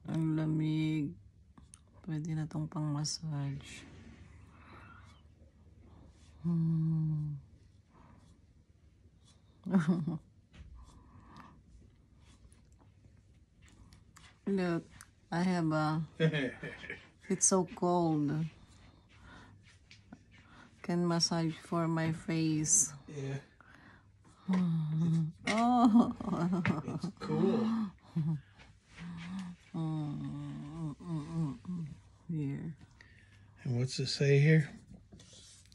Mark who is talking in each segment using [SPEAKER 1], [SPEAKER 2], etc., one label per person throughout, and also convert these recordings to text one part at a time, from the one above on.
[SPEAKER 1] Ang lamig. Pwede na tong pang massage. Look, I have a... It's so cold. Can massage for my face.
[SPEAKER 2] Yeah.
[SPEAKER 1] Oh.
[SPEAKER 2] It's cool.
[SPEAKER 1] Here.
[SPEAKER 2] And what's it say here?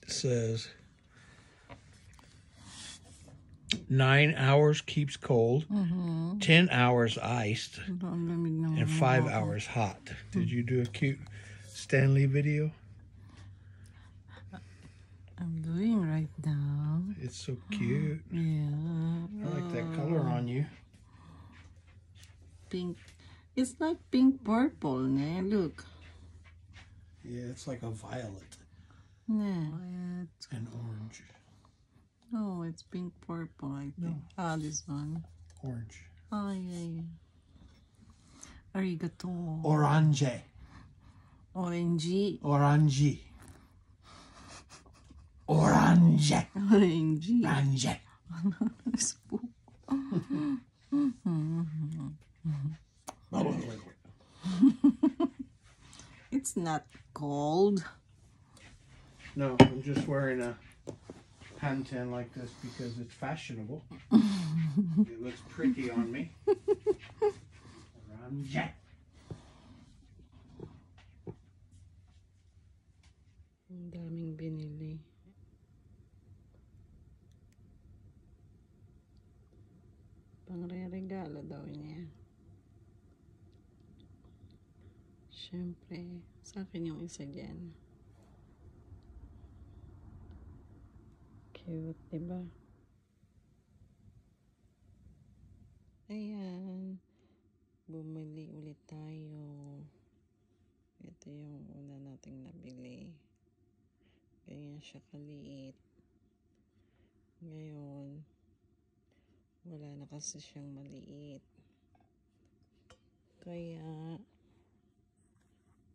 [SPEAKER 2] It says 9 hours keeps cold, 10 hours iced,
[SPEAKER 1] Ang lamig naman.
[SPEAKER 2] and 5 hours hot. Did you do a cute Stanley video?
[SPEAKER 1] I'm doing right now.
[SPEAKER 2] It's so cute.
[SPEAKER 1] Yeah.
[SPEAKER 2] I like that color on you.
[SPEAKER 1] Pink. It's like pink purple, ne? Look.
[SPEAKER 2] Yeah, it's like a violet
[SPEAKER 1] Ne.
[SPEAKER 2] and orange.
[SPEAKER 1] No, it's pink purple, I think. Ah, this one.
[SPEAKER 2] Orange.
[SPEAKER 1] Ah, yeah. Arigato.
[SPEAKER 2] Orange.
[SPEAKER 1] Orangey.
[SPEAKER 2] Orange. Orange.
[SPEAKER 1] Orangey.
[SPEAKER 2] Orange.
[SPEAKER 1] Spook. It's not cold.
[SPEAKER 2] No, I'm just wearing a hand tan like this because it's fashionable. It looks pretty on me. Orange.
[SPEAKER 1] Ang daming binili. Pangre-regalo daw niya. Siyempre, sa akin yung isa dyan. Cute, diba? Ayan. Bumili ulit tayo. Ito yung una nating nabili. Ganyan siya kaliit. Ngayon, wala na kasi siyang maliit. Kaya,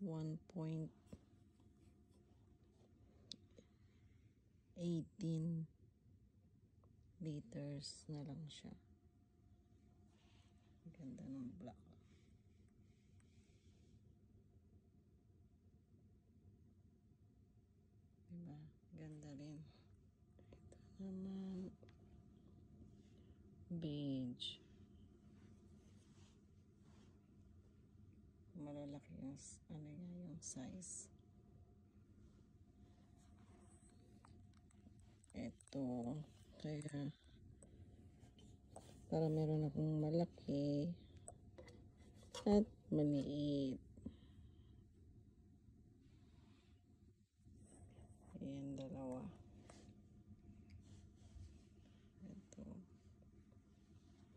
[SPEAKER 1] 1.18 liters na lang siya. Ganda ng black. Diba? Ganda rin. Ito naman, beige. Malalaki yung, yung size. Ito, kaya, para meron akong malaki at maliit. Ayan, dalawa. Ito,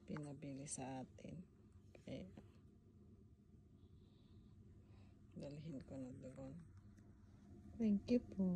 [SPEAKER 1] pinabili sa atin. Kaya, dalhin ko na doon. Thank you po.